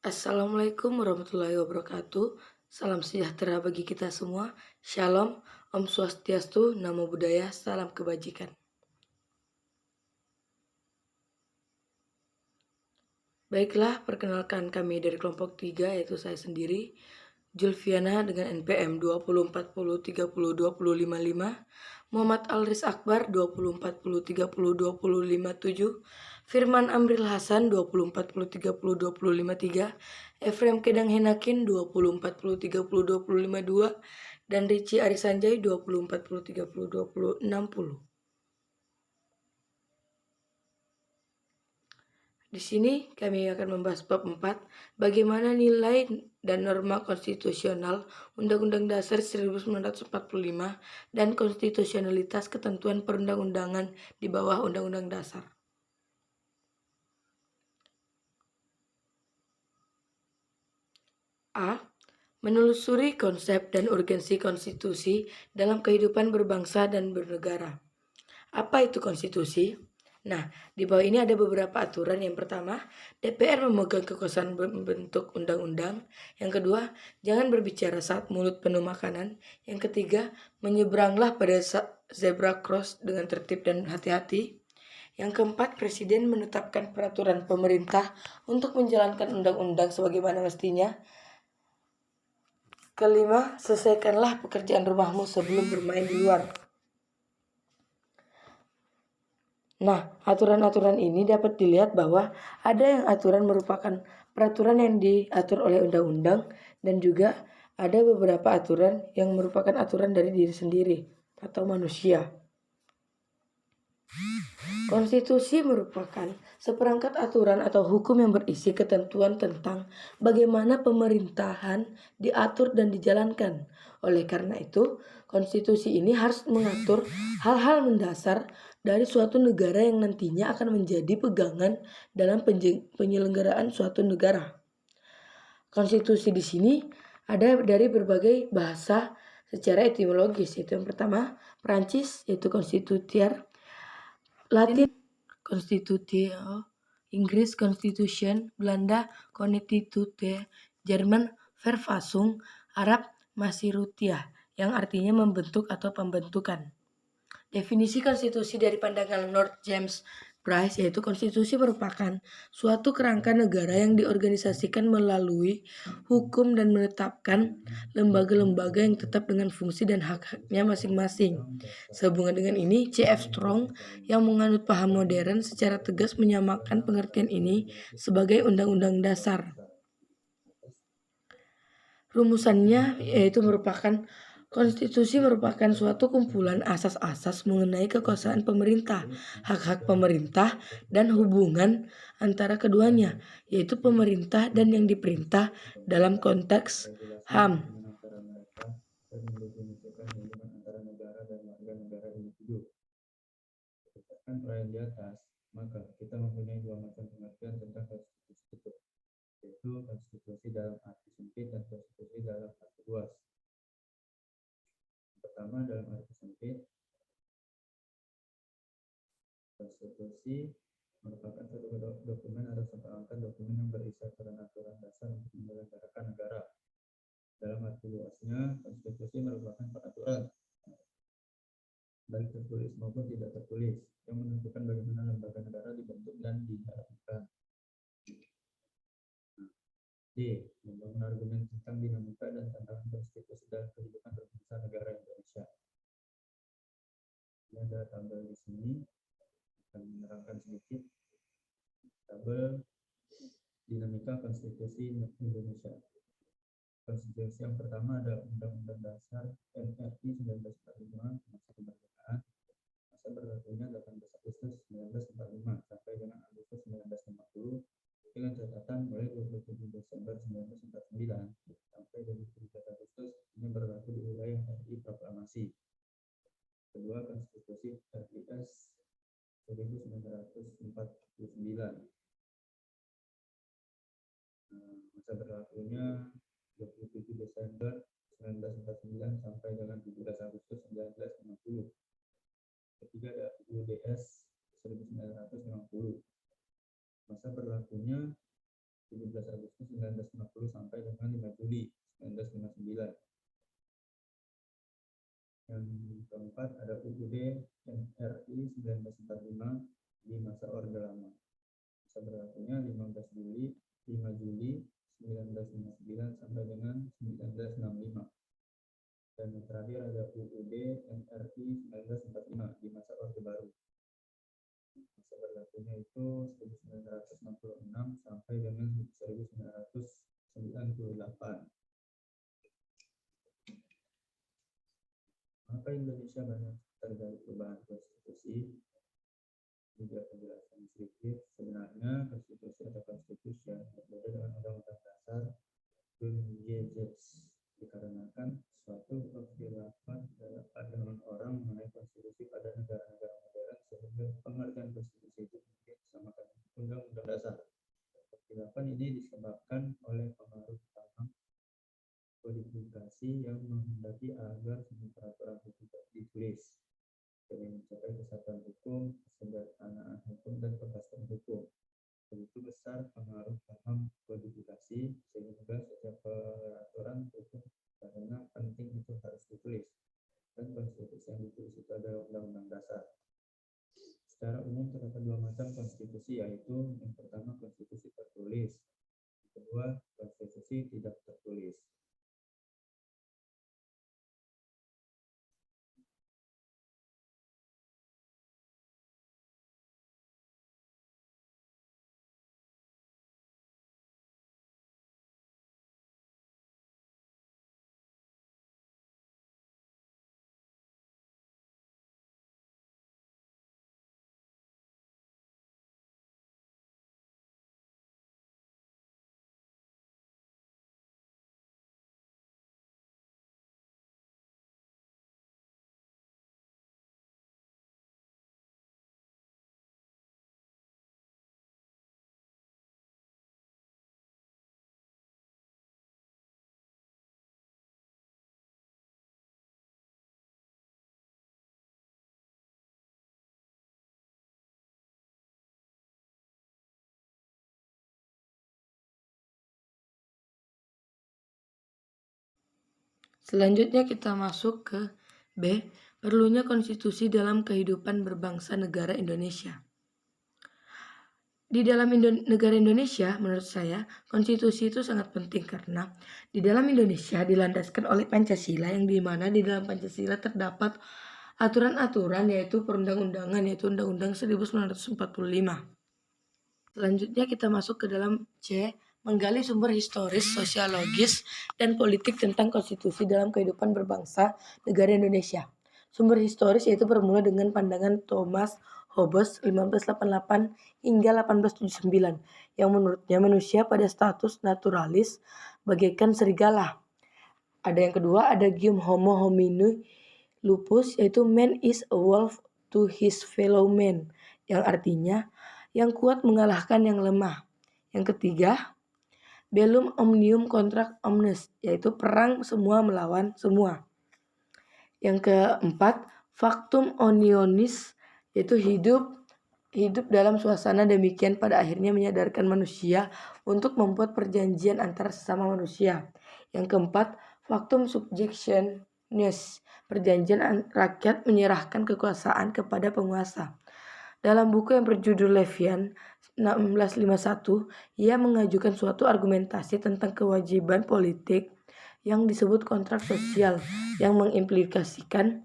Assalamualaikum warahmatullahi wabarakatuh. Salam sejahtera bagi kita semua. Shalom, Om Swastiastu, Namo Buddhaya, salam kebajikan. Baiklah, perkenalkan kami dari kelompok 3, yaitu saya sendiri, Julfiana dengan NPM 2040302055, Muhammad Alris Akbar 2040302057, Firman Amril Hasan 2040302053, Efrem Kedang Henakin 2040302052, dan Ricci Arisanjay 2040302060. Di sini kami akan membahas bab 4, bagaimana nilai dan norma konstitusional Undang-Undang Dasar 1945 dan konstitusionalitas ketentuan perundang-undangan di bawah Undang-Undang Dasar. A. Menelusuri konsep dan urgensi konstitusi dalam kehidupan berbangsa dan bernegara. Apa itu konstitusi? Nah, di bawah ini ada beberapa aturan. Yang pertama, DPR memegang kekuasaan membentuk undang-undang. Yang kedua, jangan berbicara saat mulut penuh makanan. Yang ketiga, menyeberanglah pada zebra cross dengan tertib dan hati-hati. Yang keempat, Presiden menetapkan peraturan pemerintah untuk menjalankan undang-undang sebagaimana mestinya. Kelima, selesaikanlah pekerjaan rumahmu sebelum bermain di luar. Nah, aturan-aturan ini dapat dilihat bahwa ada yang aturan merupakan peraturan yang diatur oleh undang-undang dan juga ada beberapa aturan yang merupakan aturan dari diri sendiri atau manusia. Konstitusi merupakan seperangkat aturan atau hukum yang berisi ketentuan tentang bagaimana pemerintahan diatur dan dijalankan. Oleh karena itu, konstitusi ini harus mengatur hal-hal mendasar dari suatu negara yang nantinya akan menjadi pegangan dalam penyelenggaraan suatu negara. Konstitusi di sini ada dari berbagai bahasa secara etimologis. Itu yang pertama, Perancis yaitu constitution, Latin Constitutio, Inggris Constitution, Belanda Constitute, Jerman Verfassung, Arab Masyrutyah yang artinya membentuk atau pembentukan. Definisi konstitusi dari pandangan Lord James Bryce yaitu konstitusi merupakan suatu kerangka negara yang diorganisasikan melalui hukum dan menetapkan lembaga-lembaga yang tetap dengan fungsi dan hak-haknya masing-masing. Sehubungan dengan ini, C.F. Strong yang menganut paham modern secara tegas menyamakan pengertian ini sebagai undang-undang dasar. Rumusannya yaitu merupakan konstitusi merupakan suatu kumpulan asas-asas mengenai kekuasaan pemerintah, hak-hak pemerintah, dan hubungan antara keduanya, yaitu pemerintah dan yang diperintah dalam konteks HAM. Perayaan di atas, maka kita mempunyai dua macam pengertian tentang konstitusi itu, yaitu konstitusi dalam arti sempit dan konstitusi dalam arti luas. Pertama, dalam arti sempit, konstitusi merupakan suatu dokumen atau seperangkat dokumen yang berisi aturan-aturan dasar untuk menyelenggarakan negara. Dalam arti luasnya, konstitusi merupakan peraturan, baik tertulis maupun tidak tertulis, yang menentukan bagaimana lembaga negara dibentuk dan dijalankan. D. Membangun argumen tentang dinamika dan tantangan konstitusi dalam kehidupan berbangsa negara Indonesia. Ini ada tabel di sini, akan menerangkan sedikit tabel dinamika konstitusi Indonesia. Konstitusi yang pertama ada Undang-Undang Dasar RI 1945, masa kemerdekaan. Masa berlakunya 18 Agustus 1945 sampai dengan Agustus 1950, dengan catatan mulai 27 Desember 1949 sampai 23 Agustus ini berlaku di wilayah RI Proklamasi. Kedua, Konstitusi RIS 1949. Masa berlakunya 27 Desember 1949 sampai dengan 17 Agustus 1950. Ketiga ada UUDS 1950. Masa berlakunya 17 Agustus 1950 sampai dengan 5 Juli 1959. Yang keempat ada UUD NRI 1945 di masa Orde Lama. Masa berlakunya 5 Juli 1959 sampai dengan 1965. Dan yang terakhir ada UUD NRI 1945 di masa Orde Baru. Masa berlakunya itu 1966 sampai dengan 1998. Maka Indonesia banyak terjadi perubahan konstitusi. Juga penjelasan sedikit, sebenarnya konstitusi atau konstitusi yang berbeda dengan undang-undang dasar dikarenakan suatu kekhilafan dalam pandangan orang mengenai konstitusi pada negara-negara modern sehingga pengertian konstitusi itu mungkin disamakan undang-undang dasar. Kekhilafan ini disebabkan oleh pengaruh paham kodifikasi yang menghendaki agar semua peraturan hukum ditulis demi mencapai kesatuan hukum, kesederhanaan hukum, dan kepastian hukum. Begitu besar pengaruh paham kodifikasi sehingga setiap peraturan hukum karena penting itu harus ditulis. Dan konstitusi yang ditulis itu adalah undang-undang dasar. Secara umum terdapat dua macam konstitusi, yaitu yang pertama konstitusi tertulis, yang kedua konstitusi tidak tertulis. Selanjutnya kita masuk ke B. Perlunya konstitusi dalam kehidupan berbangsa negara Indonesia. Di dalam negara Indonesia, menurut saya, konstitusi itu sangat penting karena di dalam Indonesia dilandaskan oleh Pancasila, yang dimana di dalam Pancasila terdapat aturan-aturan yaitu perundang-undangan, yaitu Undang-Undang 1945. Selanjutnya kita masuk ke dalam C. Menggali sumber historis, sosiologis, dan politik tentang konstitusi dalam kehidupan berbangsa negara Indonesia. Sumber historis yaitu bermula dengan pandangan Thomas Hobbes 1588 hingga 1879 yang menurutnya manusia pada status naturalis bagaikan serigala. Ada yang kedua, ada Guillaume Homo homini lupus, yaitu man is a wolf to his fellow man, yang artinya yang kuat mengalahkan yang lemah. Yang ketiga, Bellum omnium contra omnes, yaitu perang semua melawan semua. Yang keempat, factum onionis, yaitu hidup dalam suasana demikian pada akhirnya menyadarkan manusia untuk membuat perjanjian antara sesama manusia. Yang keempat, factum subjectionis, perjanjian rakyat menyerahkan kekuasaan kepada penguasa. Dalam buku yang berjudul Levian 1651, ia mengajukan suatu argumentasi tentang kewajiban politik yang disebut kontrak sosial yang mengimplikasikan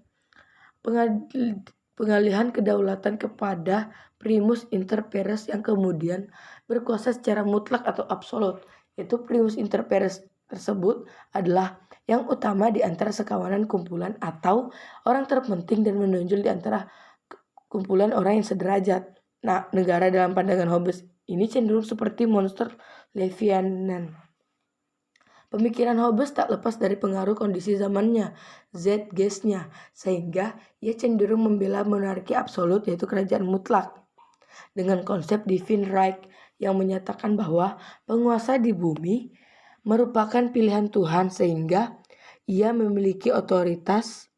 pengalihan kedaulatan kepada primus inter pares yang kemudian berkuasa secara mutlak atau absolut. Yaitu primus inter pares tersebut adalah yang utama di antara sekawanan kumpulan atau orang terpenting dan menonjol di antara kumpulan orang yang sederajat. Nah, negara dalam pandangan Hobbes ini cenderung seperti monster Leviathan. Pemikiran Hobbes tak lepas dari pengaruh kondisi zamannya, zeitgeistnya, sehingga ia cenderung membela monarki absolut, yaitu kerajaan mutlak, dengan konsep divine right yang menyatakan bahwa penguasa di bumi merupakan pilihan Tuhan sehingga ia memiliki otoritas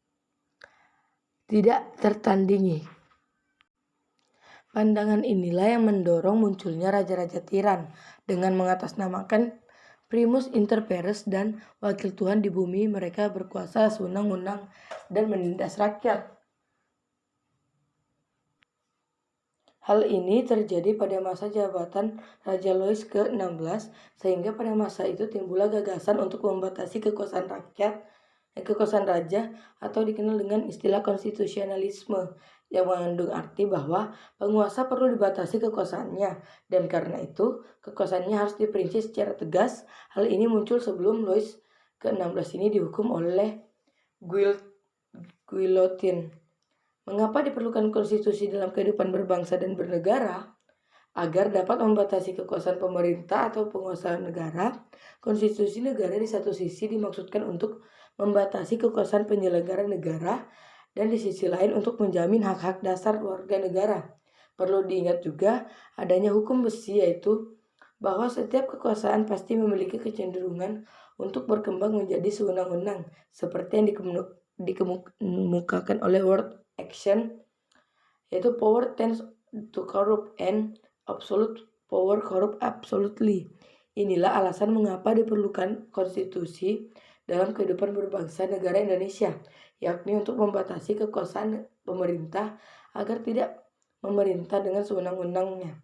tidak tertandingi. Pandangan inilah yang mendorong munculnya raja-raja tiran dengan mengatasnamakan primus inter pares dan wakil Tuhan di bumi. Mereka berkuasa sewenang-wenang dan menindas rakyat. Hal ini terjadi pada masa jabatan Raja Louis ke-16, sehingga pada masa itu timbullah gagasan untuk membatasi kekuasaan raja atau dikenal dengan istilah konstitusionalisme, yang mengandung arti bahwa penguasa perlu dibatasi kekuasaannya, dan karena itu kekuasaannya harus diperinci secara tegas. Hal ini muncul sebelum Louis ke-16 ini dihukum oleh guillotine. Mengapa diperlukan konstitusi dalam kehidupan berbangsa dan bernegara? Agar dapat membatasi kekuasaan pemerintah atau penguasa negara, konstitusi negara di satu sisi dimaksudkan untuk membatasi kekuasaan penyelenggara negara dan di sisi lain untuk menjamin hak-hak dasar warga negara. Perlu diingat juga adanya hukum besi, yaitu bahwa setiap kekuasaan pasti memiliki kecenderungan untuk berkembang menjadi sewenang-wenang, seperti yang dikemukakan oleh World Action, yaitu power tends to corrupt and absolute power corrupt absolutely. Inilah alasan mengapa diperlukan konstitusi dalam kehidupan berbangsa negara Indonesia, yakni untuk membatasi kekuasaan pemerintah agar tidak memerintah dengan sewenang-wenangnya.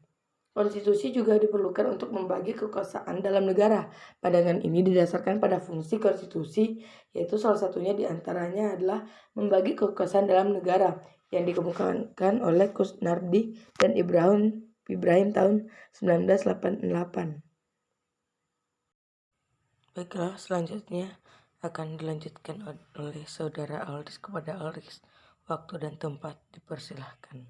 Konstitusi juga diperlukan untuk membagi kekuasaan dalam negara. Pandangan ini didasarkan pada fungsi konstitusi, yaitu salah satunya diantaranya adalah membagi kekuasaan dalam negara, yang dikemukakan oleh Kusnardi dan Ibrahim tahun 1988. Baiklah, selanjutnya akan dilanjutkan oleh saudara Aldris. Kepada Aldris, waktu dan tempat dipersilahkan.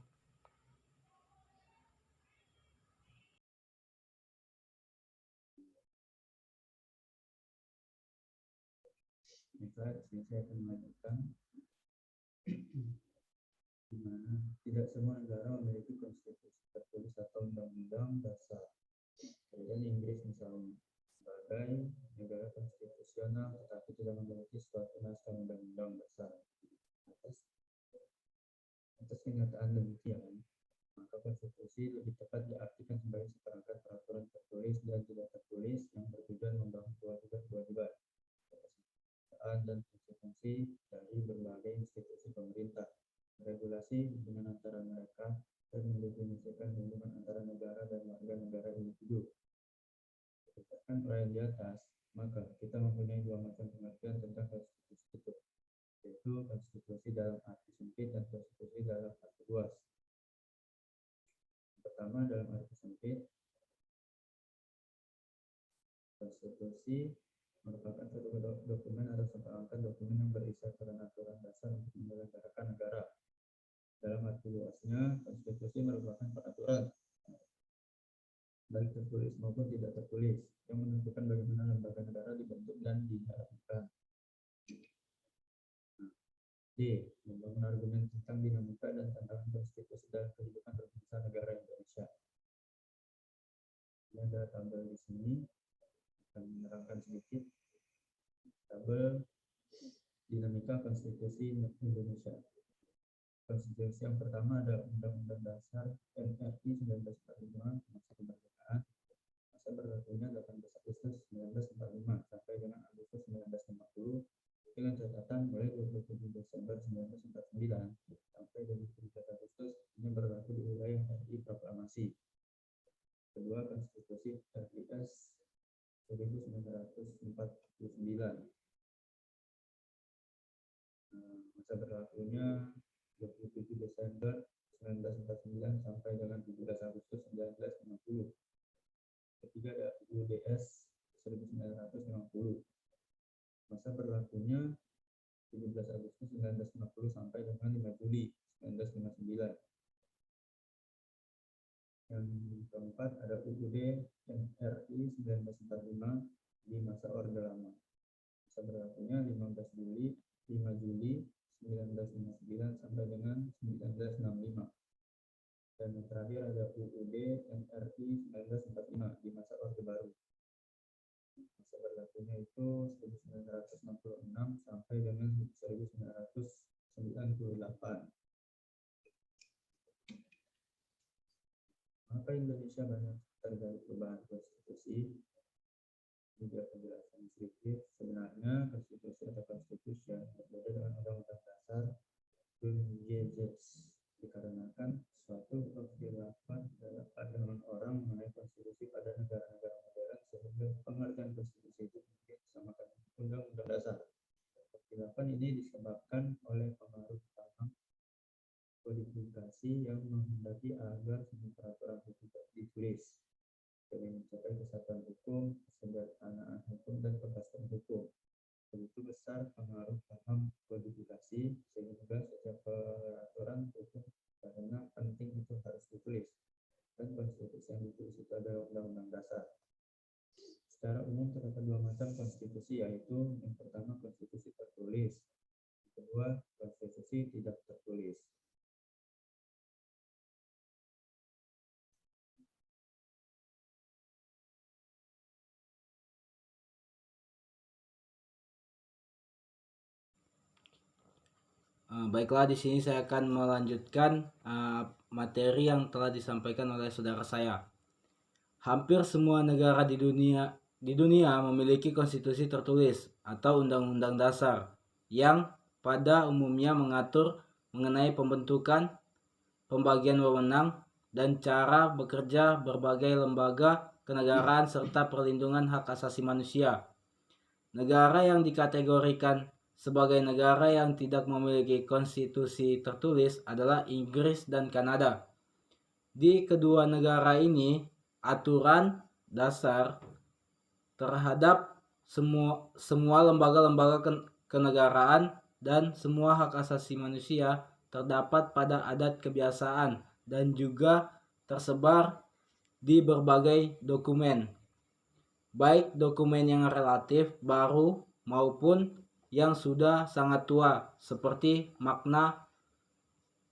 Maka saya akan melanjutkan di mana tidak semua negara memiliki konstitusi tertulis atau undang-undang dasar. Kemudian Inggris misalnya sebagai negara konstitusional tetapi tidak memiliki suatu naskah undang-undang dasar. Atas kenyataan demikian, maka konstitusi lebih tepat diartikan sebagai seperangkat peraturan tertulis dan tidak tertulis yang bertujuan membangun kewajiban dan konsekuensi dari berbagai institusi pemerintah, regulasi hubungan antara mereka, dan mendefinisikan hubungan antara negara dan warga negara individu. Berdasarkan uraian di atas, maka kita mempunyai dua macam pengertian tentang konstitusi itu, yaitu konstitusi dalam arti sempit dan konstitusi dalam arti luas. Pertama, dalam arti sempit, konstitusi merupakan suatu dokumen atau seperangkat dokumen yang berisi aturan-aturan dasar untuk menyelenggarakan negara. Dalam arti luasnya, konstitusi merupakan peraturan, baik tertulis maupun tidak tertulis, yang menentukan bagaimana lembaga negara dibentuk dan dijalankan. D. Membangun argumen tentang dinamika dan tantangan konstitusi dalam kehidupan berbangsa negara Indonesia. Ini ada tabel di sini, akan menerangkan sedikit tabel dinamika konstitusi Indonesia. Konstitusi yang pertama ada Undang-Undang Dasar RI 1945, masa kemerdekaan. Masa berlakunya 18 Agustus 1945 sampai dengan Agustus 1950, dengan catatan mulai 27 Desember 1949 sampai 23 Agustus ini berlaku di wilayah RI Proklamasi. Kedua, Konstitusi RIS 1949. Masa berlakunya 27 Desember 1949 sampai dengan 17 Agustus 1950. Ketiga ada UUDS 1950. Masa berlakunya 17 Agustus 1950 sampai dengan 5 Juli 1959. Yang keempat ada UUD NRI 1945 di masa Orde Lama. Masa berlakunya 5 Juli 1959 sampai dengan 1965. Dan yang terakhir ada UUD NRI 1945 di masa Orde Baru. Masa berlakunya itu 1966 sampai dengan 1998. Mengapa Indonesia banyak terjadi perubahan konstitusi? Juga penjelasan sedikit. Sebenarnya konstitusi atau konstitusi yang berbeda dengan undang-undang dasar dikarenakan suatu kekhilafan dalam pandangan orang mengenai konstitusi pada negara-negara modern, sehingga pengertian konstitusi itu mungkin disamakan undang-undang dasar. Kekhilafan ini disebabkan oleh pengaruh paham kodifikasi yang menghendaki agar semua peraturan hukum ditulis demi mencapai kesatuan hukum, kesederhanaan hukum, dan kepastian hukum. Begitu besar pengaruh paham kodifikasi sehingga setiap peraturan hukum karena penting itu harus ditulis, dan konstitusi yang ditulis itu adalah undang-undang dasar. Secara umum terdapat dua macam konstitusi, yaitu yang pertama konstitusi tertulis, yang kedua konstitusi tidak tertulis. Baiklah, di sini saya akan melanjutkan materi yang telah disampaikan oleh saudara saya. Hampir semua negara di dunia memiliki konstitusi tertulis atau undang-undang dasar yang pada umumnya mengatur mengenai pembentukan, pembagian wewenang, dan cara bekerja berbagai lembaga kenegaraan serta perlindungan hak asasi manusia. Negara yang dikategorikan sebagai negara yang tidak memiliki konstitusi tertulis adalah Inggris dan Kanada. Di kedua negara ini, aturan dasar terhadap semua lembaga-lembaga kenegaraan dan semua hak asasi manusia terdapat pada adat kebiasaan dan juga tersebar di berbagai dokumen, baik dokumen yang relatif baru maupun yang sudah sangat tua, seperti Magna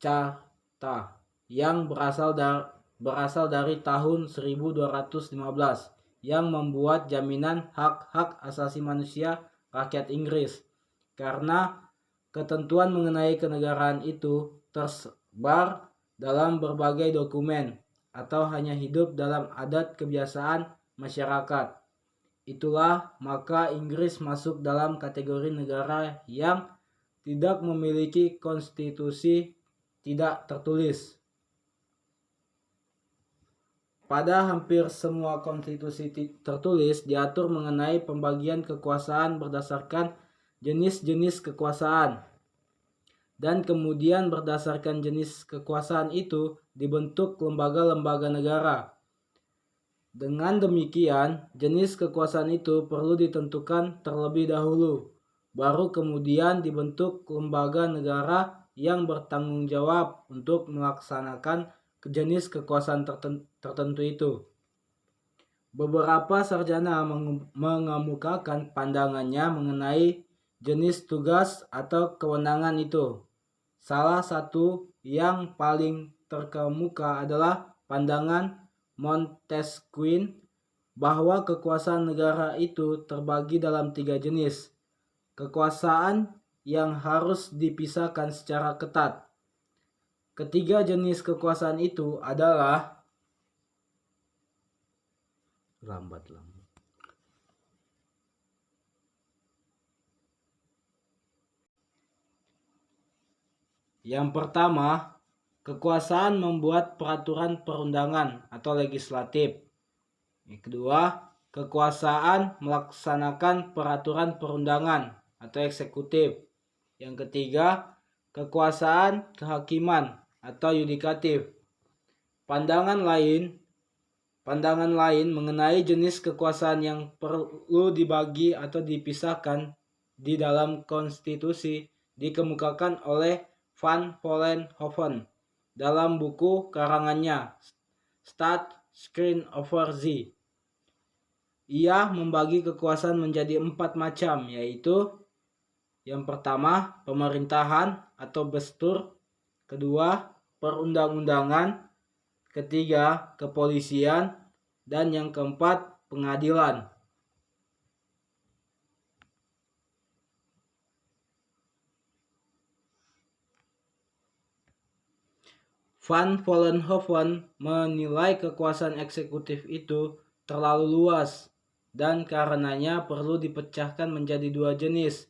Carta yang berasal dari tahun 1215 yang membuat jaminan hak-hak asasi manusia rakyat Inggris. Karena ketentuan mengenai kenegaraan itu tersebar dalam berbagai dokumen atau hanya hidup dalam adat kebiasaan masyarakat. Itulah maka Inggris masuk dalam kategori negara yang tidak memiliki konstitusi tidak tertulis. Pada hampir semua konstitusi tertulis diatur mengenai pembagian kekuasaan berdasarkan jenis-jenis kekuasaan. Dan kemudian berdasarkan jenis kekuasaan itu dibentuk lembaga-lembaga negara. Dengan demikian, jenis kekuasaan itu perlu ditentukan terlebih dahulu, baru kemudian dibentuk lembaga negara yang bertanggung jawab untuk melaksanakan jenis kekuasaan tertentu itu. Beberapa sarjana mengemukakan pandangannya mengenai jenis tugas atau kewenangan itu. Salah satu yang paling terkemuka adalah pandangan Montesquieu bahwa kekuasaan negara itu terbagi dalam 3 jenis. Kekuasaan yang harus dipisahkan secara ketat. Ketiga jenis kekuasaan itu adalah Yang pertama, kekuasaan membuat peraturan perundangan atau legislatif. Yang kedua, kekuasaan melaksanakan peraturan perundangan atau eksekutif. Yang ketiga, kekuasaan kehakiman atau yudikatif. Pandangan lain mengenai jenis kekuasaan yang perlu dibagi atau dipisahkan di dalam konstitusi dikemukakan oleh Van Vollenhoven dalam buku karangannya Staatsgrepen over the. Ia membagi kekuasaan menjadi 4 macam, yaitu yang pertama, pemerintahan atau bestur, kedua, perundang-undangan, ketiga, kepolisian, dan yang keempat, pengadilan. Van Vollenhoven menilai kekuasaan eksekutif itu terlalu luas dan karenanya perlu dipecahkan menjadi dua jenis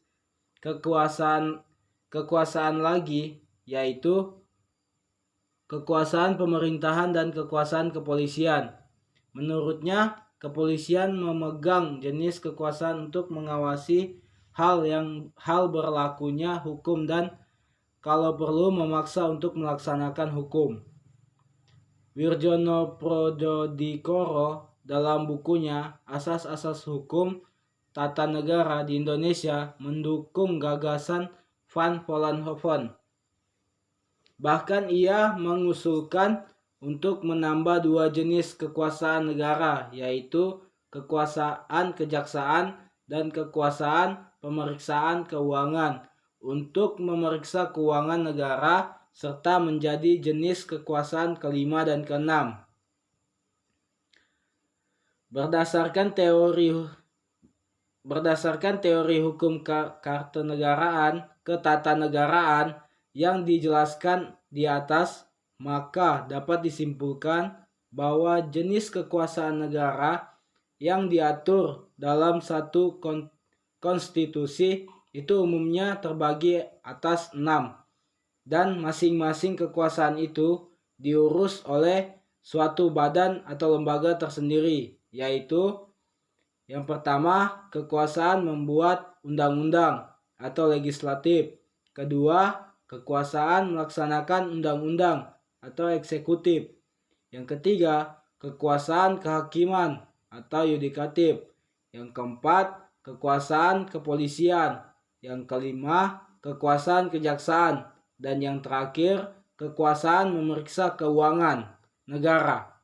kekuasaan lagi, yaitu kekuasaan pemerintahan dan kekuasaan kepolisian. Menurutnya, kepolisian memegang jenis kekuasaan untuk mengawasi hal berlakunya hukum dan kalau perlu memaksa untuk melaksanakan hukum. Wirjono Prododikoro dalam bukunya Asas-Asas Hukum Tata Negara di Indonesia mendukung gagasan Van Vollenhoven. Bahkan ia mengusulkan untuk menambah dua jenis kekuasaan negara, yaitu kekuasaan kejaksaan dan kekuasaan pemeriksaan keuangan untuk memeriksa keuangan negara serta menjadi jenis kekuasaan kelima dan keenam. Berdasarkan teori hukum ketatanegaraan yang dijelaskan di atas, maka dapat disimpulkan bahwa jenis kekuasaan negara yang diatur dalam satu konstitusi itu umumnya terbagi atas 6, dan masing-masing kekuasaan itu diurus oleh suatu badan atau lembaga tersendiri, yaitu yang pertama, kekuasaan membuat undang-undang atau legislatif. Kedua, kekuasaan melaksanakan undang-undang atau eksekutif. Yang ketiga, kekuasaan kehakiman atau yudikatif. Yang keempat, kekuasaan kepolisian. Yang kelima, kekuasaan kejaksaan. Dan yang terakhir, kekuasaan memeriksa keuangan negara.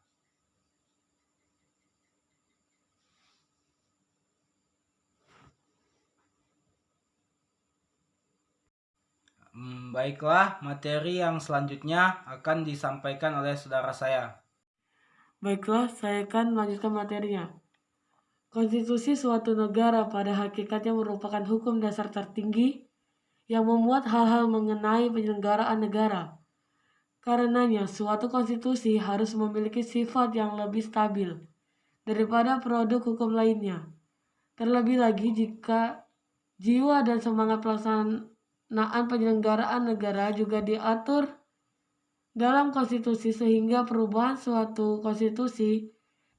Baiklah, materi yang selanjutnya akan disampaikan oleh saudara saya. Baiklah, saya akan melanjutkan materinya. Konstitusi suatu negara pada hakikatnya merupakan hukum dasar tertinggi yang memuat hal-hal mengenai penyelenggaraan negara. Karenanya, suatu konstitusi harus memiliki sifat yang lebih stabil daripada produk hukum lainnya. Terlebih lagi jika jiwa dan semangat pelaksanaan penyelenggaraan negara juga diatur dalam konstitusi, sehingga perubahan suatu konstitusi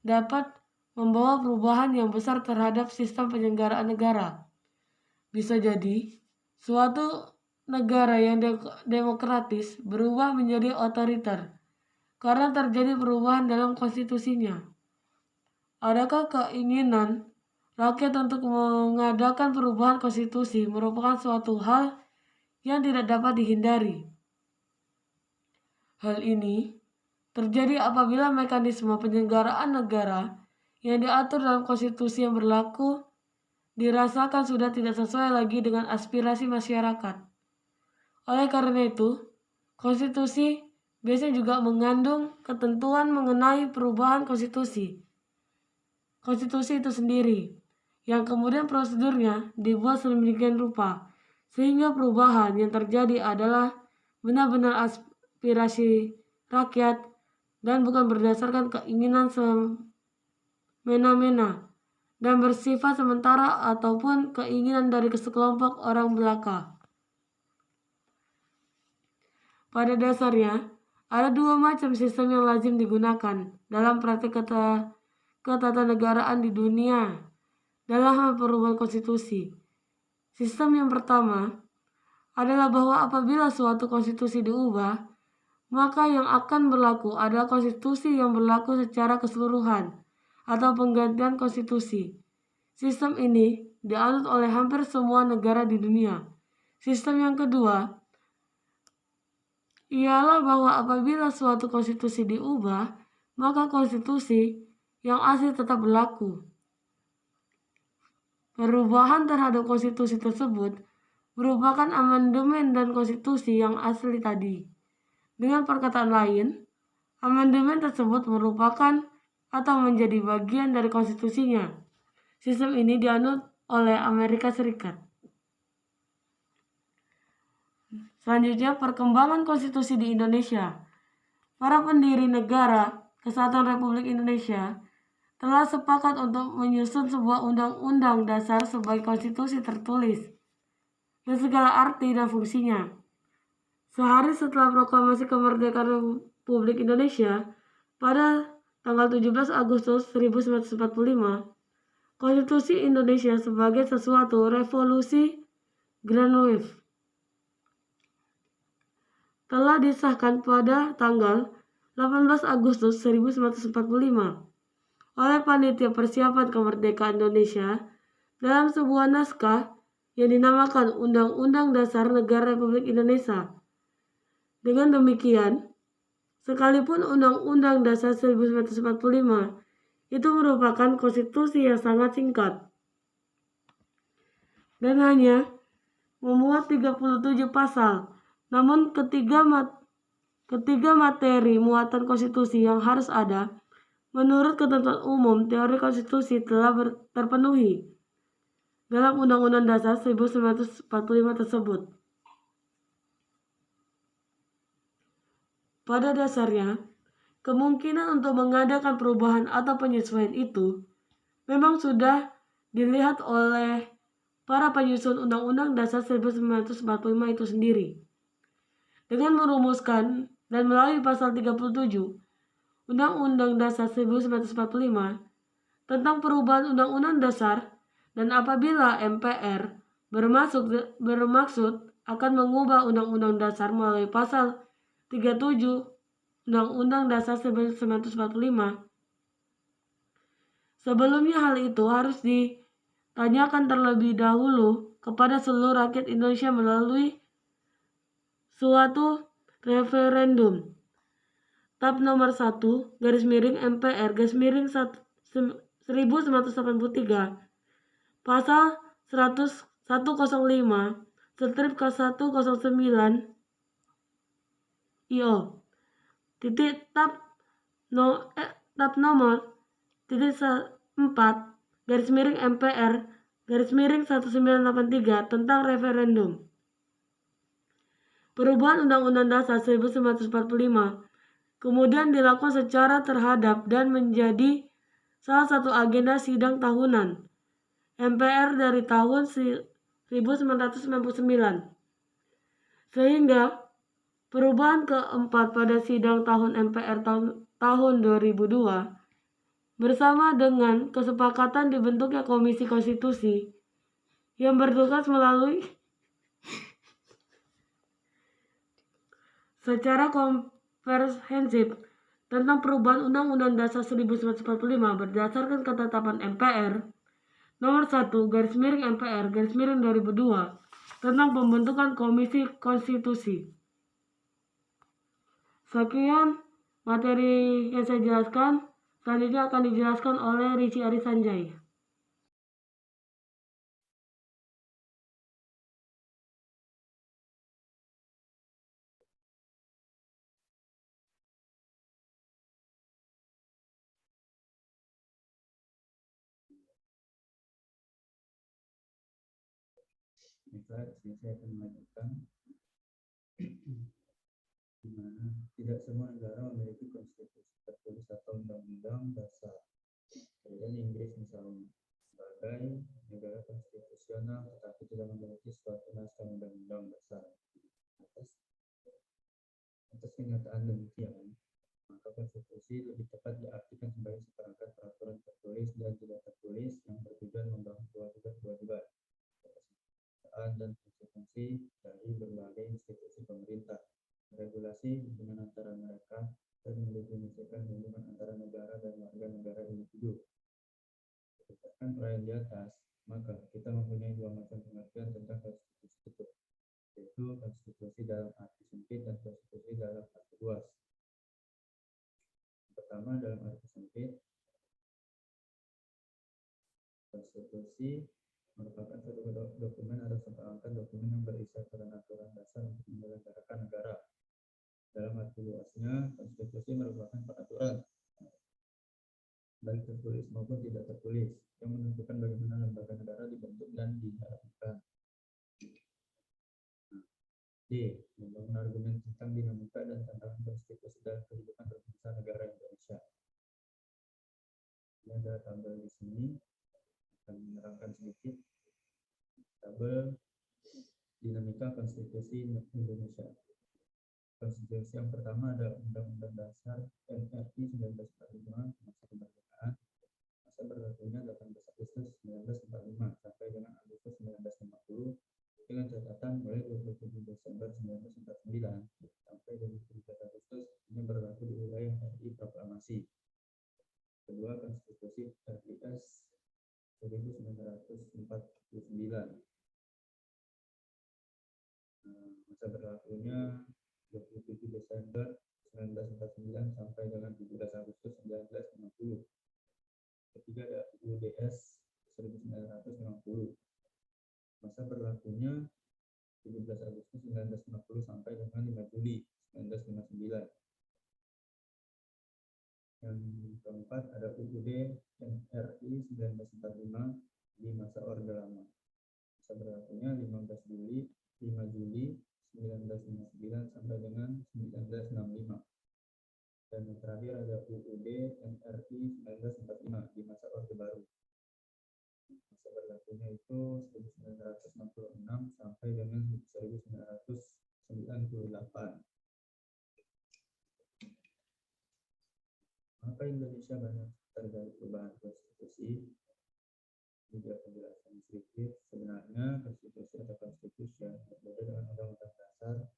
dapat membawa perubahan yang besar terhadap sistem penyelenggaraan negara. Bisa jadi suatu negara yang demokratis berubah menjadi otoriter karena terjadi perubahan dalam konstitusinya. Adakah keinginan rakyat untuk mengadakan perubahan konstitusi merupakan suatu hal yang tidak dapat dihindari. Hal ini terjadi apabila mekanisme penyelenggaraan negara yang diatur dalam konstitusi yang berlaku dirasakan sudah tidak sesuai lagi dengan aspirasi masyarakat. Oleh karena itu, konstitusi biasanya juga mengandung ketentuan mengenai perubahan konstitusi itu sendiri, yang kemudian prosedurnya dibuat sedemikian rupa, sehingga perubahan yang terjadi adalah benar-benar aspirasi rakyat dan bukan berdasarkan keinginan semena-mena dan bersifat sementara ataupun keinginan dari sekelompok orang belaka. Pada dasarnya, ada dua macam sistem yang lazim digunakan dalam praktik ketatanegaraan di dunia dalam hal perubahan konstitusi. Sistem yang pertama adalah bahwa apabila suatu konstitusi diubah, maka yang akan berlaku adalah konstitusi yang berlaku secara keseluruhan atau penggantian konstitusi. Sistem ini dianut oleh hampir semua negara di dunia. Sistem yang kedua ialah bahwa apabila suatu konstitusi diubah, maka konstitusi yang asli tetap berlaku. Perubahan terhadap konstitusi tersebut merupakan amandemen dan konstitusi yang asli tadi. Dengan perkataan lain, amandemen tersebut merupakan atau menjadi bagian dari konstitusinya. Sistem ini dianut oleh Amerika Serikat. Selanjutnya, perkembangan konstitusi di Indonesia. para pendiri negara Kesatuan Republik Indonesia telah sepakat untuk menyusun sebuah undang-undang dasar sebagai konstitusi tertulis dan segala arti dan fungsinya. Sehari setelah proklamasi kemerdekaan Republik Indonesia pada tanggal 17 Agustus 1945, Konstitusi Indonesia sebagai sesuatu revolusi Grand Wave telah disahkan pada tanggal 18 Agustus 1945 oleh Panitia Persiapan Kemerdekaan Indonesia dalam sebuah naskah yang dinamakan Undang-Undang Dasar Negara Republik Indonesia. Dengan demikian, sekalipun Undang-Undang Dasar 1945 itu merupakan konstitusi yang sangat singkat dan hanya memuat 37 pasal, namun ketiga materi muatan konstitusi yang harus ada menurut ketentuan umum teori konstitusi telah terpenuhi dalam Undang-Undang Dasar 1945 tersebut. Pada dasarnya, kemungkinan untuk mengadakan perubahan atau penyesuaian itu memang sudah dilihat oleh para penyusun Undang-Undang Dasar 1945 itu sendiri. Dengan merumuskan dan melalui pasal 37 Undang-Undang Dasar 1945 tentang perubahan Undang-Undang Dasar, dan apabila MPR bermaksud akan mengubah Undang-Undang Dasar melalui pasal 37 Undang-Undang Dasar 1945, sebelumnya hal itu harus ditanyakan terlebih dahulu kepada seluruh rakyat Indonesia melalui suatu referendum. Tab nomor 1 _MPR _1983 pasal 105 strip K109 IO tab nomor _4 MPR _1983 tentang referendum. Perubahan Undang-Undang Dasar 1945 kemudian dilakukan secara terhadap dan menjadi salah satu agenda sidang tahunan MPR dari tahun 1999. Sehingga perubahan keempat pada sidang tahun MPR tahun 2002 bersama dengan kesepakatan dibentuknya Komisi Konstitusi yang bertugas melalui secara komprehensif tentang perubahan Undang-Undang Dasar 1945 berdasarkan ketetapan MPR nomor 1 _MPR _2002 tentang pembentukan Komisi Konstitusi. Sekian materi yang saya jelaskan. Selanjutnya akan dijelaskan oleh Rici Arisanjay. Baik, saya akan melanjutkan di mana tidak semua negara memiliki konstitusi tertulis atau undang-undang dasar. Kemudian Inggris misalnya sebagai negara konstitusional tetapi tidak memiliki suatu naskah undang-undang dasar. Atas kenyataan demikian, maka konstitusi lebih tepat diartikan sebagai seperangkat peraturan tertulis dan tidak tertulis yang bertujuan membangun kewajiban dan konsekuensi dari berbagai institusi pemerintah, regulasi hubungan antara mereka, dan mendefinisikan hubungan antara negara dan warga negara individu. Berdasarkan uraian di atas, maka kita mempunyai dua macam pengertian tentang konstitusi itu, yaitu konstitusi dalam arti sempit dan konstitusi dalam arti luas. Pertama, dalam arti sempit, konstitusi merupakan suatu dokumen atau seperangkat dokumen yang berisi aturan-aturan dasar untuk menyelenggarakan negara. Dalam arti luasnya, konstitusi merupakan peraturan, baik tertulis maupun tidak tertulis, yang menentukan bagaimana lembaga negara dibentuk dan dijalankan. D. membangun argumen tentang dinamika dan tantangan konstitusi dalam kehidupan berbangsa negara Indonesia. Ini ada tabel di sini, akan menerangkan sedikit tabel dinamika konstitusi Indonesia. Konstitusi yang pertama ada Undang-Undang Dasar RI 1945 masa kemerdekaan, masa berlakunya 18 Agustus 1945 sampai dengan Agustus 1950 dengan catatan mulai 27 Desember 1949 sampai 23 Agustus ini berlaku di wilayah RI Proklamasi. Kedua, Konstitusi RIS 1949. Masa berlakunya 27 Desember 1949 sampai dengan 17 Agustus 1950. Ketiga ada UUDS 1950. Masa berlakunya 17 Agustus 1950 sampai dengan 5 Juli 1959. Yang keempat ada UUD NRI 1945 di masa Orde Lama. Masa berlakunya 5 Juli 1959 sampai dengan 1965. Dan yang terakhir ada UUD NRI 1945 di masa Orde Baru. Masa berlakunya itu 1966 sampai dengan 1998. Maka Indonesia banyak terjadi perubahan konstitusi. Juga penjelasan sedikit, sebenarnya konstitusi atau konstitusi yang berbeda dengan undang-undang dasar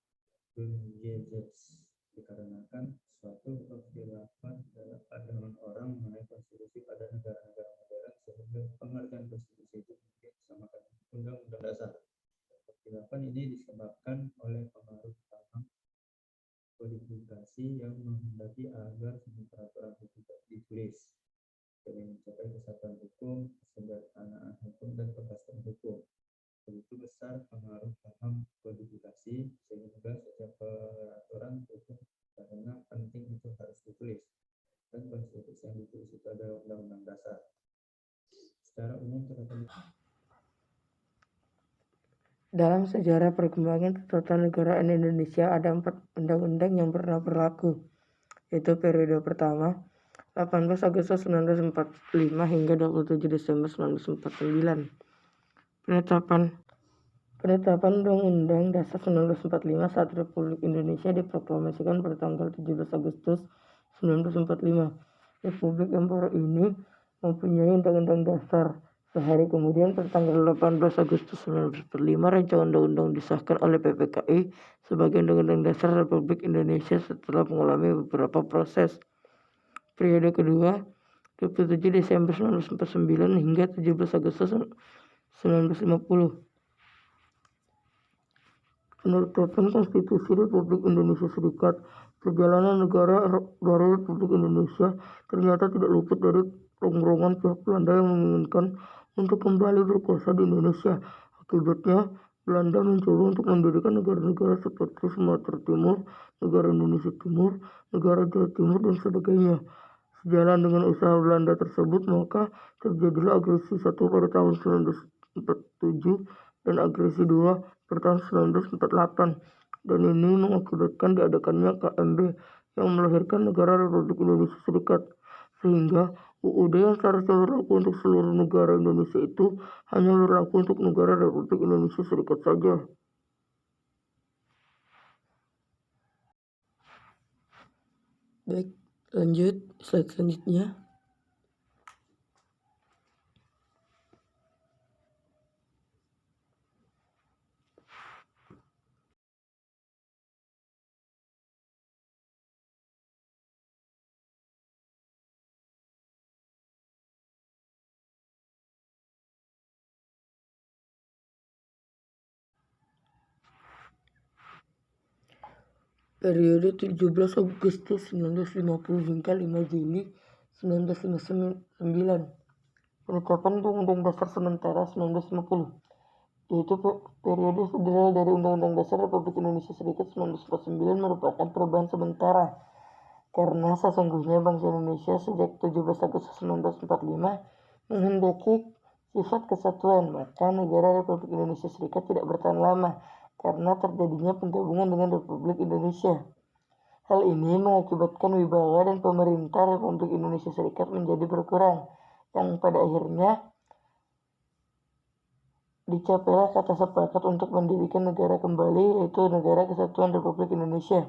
dikarenakan suatu kekhilafan dalam pandangan orang mengenai konstitusi pada negara-negara modern sehingga pengertian konstitusi itu mungkin disamakan undang-undang dasar. Kekhilafan ini disebabkan oleh pengaruh paham kodifikasi yang menghendaki agar semua peraturan hukum ditulis demi mencapai kesatuan hukum, kesederhanaan hukum, dan kepastian hukum. Begitu besar pengaruh paham kodifikasi sehingga setiap peraturan hukum karena penting itu harus ditulis. Dan konstitusi yang ditulis itu adalah undang-undang dasar. Secara umum terdapat dalam sejarah perkembangan ketatanegaraan Indonesia ada 4 undang-undang yang pernah berlaku, yaitu periode pertama 18 Agustus 1945 hingga 27 Desember 1949. Penetapan Undang-Undang Dasar 1945 saat Republik Indonesia diproklamasikan pada tanggal 17 Agustus 1945. Republik yang baru ini mempunyai Undang-Undang Dasar. Sehari kemudian pada tanggal 18 Agustus 1945 rancangan undang-undang disahkan oleh PPKI sebagai Undang-Undang Dasar Republik Indonesia setelah mengalami beberapa proses. Periode kedua 27 Desember 1949 hingga 17 Agustus 1950. Penetapan Konstitusi Republik Indonesia Serikat. Perjalanan negara dari Republik Indonesia ternyata tidak luput dari rongrongan pihak Belanda yang menginginkan untuk kembali berkuasa di Indonesia. Akibatnya, Belanda mencoba untuk mendirikan negara-negara seperti Sumatera Timur, negara Indonesia Timur, negara Jawa Timur, dan sebagainya. Sejalan dengan usaha Belanda tersebut, maka terjadilah agresi 1 pada tahun 1947 dan agresi 2 pada tahun 1948. Dan ini mengakibatkan diadakannya KMB yang melahirkan negara Republik Indonesia Serikat. Sehingga UUD yang seharusnya berlaku untuk seluruh negara Indonesia itu hanya berlaku untuk negara Republik Indonesia Serikat saja. Baik, lanjut slide selanjutnya. Periode 17 Agustus 1950 hingga 5 Juli 1959. Penetapan Undang-Undang Dasar sementara 1950, yaitu periode federal dari Undang-Undang Dasar Republik Indonesia Serikat 1949 merupakan perubahan sementara karena sesungguhnya bangsa Indonesia sejak 17 Agustus 1945 menghendaki sifat kesatuan, maka negara Republik Indonesia Serikat tidak bertahan lama karena terjadinya penggabungan dengan Republik Indonesia. Hal ini mengakibatkan wibawa dan pemerintah Republik Indonesia Serikat menjadi berkurang, yang pada akhirnya dicapailah kata sepakat untuk mendirikan negara kembali, yaitu Negara Kesatuan Republik Indonesia.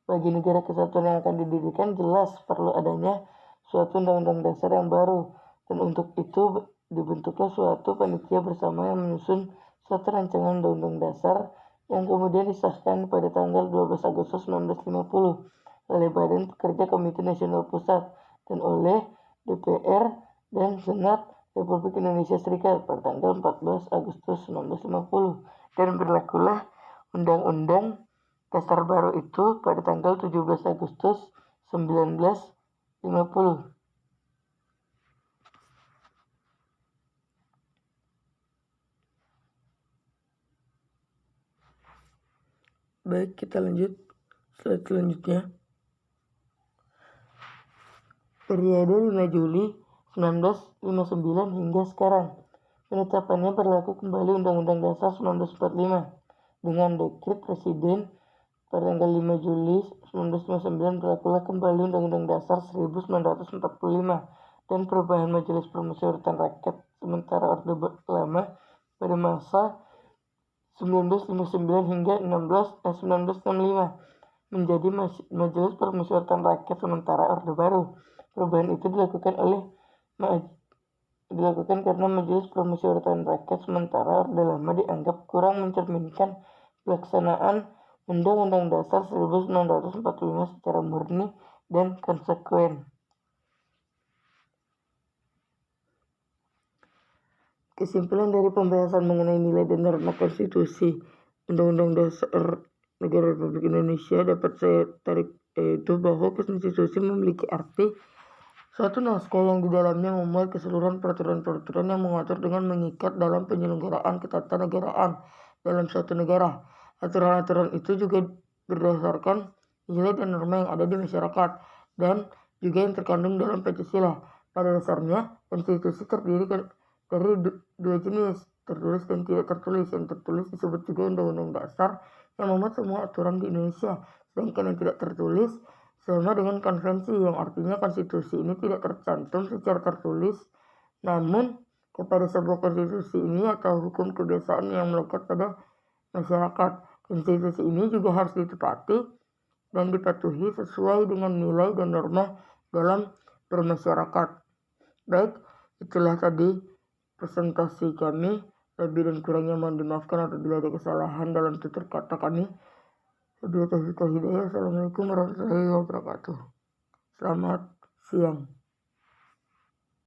Bagi negara kesatuan yang akan didirikan, jelas perlu adanya suatu undang-undang dasar yang baru, dan untuk itu dibentuklah suatu panitia bersama yang menyusun suatu rancangan undang-undang dasar yang kemudian disahkan pada tanggal 12 Agustus 1950 oleh Badan Pekerja Komite Nasional Pusat dan oleh DPR dan Senat Republik Indonesia Serikat pada tanggal 14 Agustus 1950, dan berlakulah Undang-Undang Dasar baru itu pada tanggal 17 Agustus 1950. Baik, kita lanjut slide selanjutnya. Periode 5 Juli 1959 hingga sekarang. Penetapannya berlaku kembali Undang-Undang Dasar 1945 dengan Dekret Presiden pada tanggal 5 Juli 1959 berlakulah kembali Undang-Undang Dasar 1945 dan perubahan Majelis Permusyawaratan Rakyat sementara Orde Lama pada masa 1959 hingga 1965 menjadi Majelis Permusyawaratan Rakyat sementara Orde Baru. Perubahan itu dilakukan karena Majelis Permusyawaratan Rakyat sementara Orde Lama dianggap kurang mencerminkan pelaksanaan Undang-Undang Dasar 1945 secara murni dan konsekuen. Kesimpulan dari pembahasan mengenai nilai dan norma konstitusi Undang-Undang Dasar Negara Republik Indonesia dapat saya tarik, yaitu bahwa konstitusi memiliki arti suatu naskah yang di dalamnya memuat keseluruhan peraturan-peraturan yang mengatur dengan mengikat dalam penyelenggaraan ketatanegaraan dalam suatu negara. Aturan-aturan itu juga berdasarkan nilai dan norma yang ada di masyarakat dan juga yang terkandung dalam Pancasila. Pada dasarnya, konstitusi terdiri dari dua jenis, tertulis dan tidak tertulis. Yang tertulis disebut juga Undang-Undang Dasar yang memuat semua aturan di Indonesia, sedangkan yang tidak tertulis sama dengan konvensi, yang artinya konstitusi ini tidak tercantum secara tertulis, namun kepada sebuah konstitusi ini atau hukum kebiasaan yang melekat pada masyarakat. Konstitusi ini juga harus ditepati dan dipatuhi sesuai dengan nilai dan norma dalam bermasyarakat. Baik, itulah tadi presentasi kami. Lebih dan kurangnya mohon dimaafkan apabila ada kesalahan dalam tutur kata kami. Wabillahi taufiq wal hidayah. Assalamualaikum warahmatullahi wabarakatuh. Selamat siang.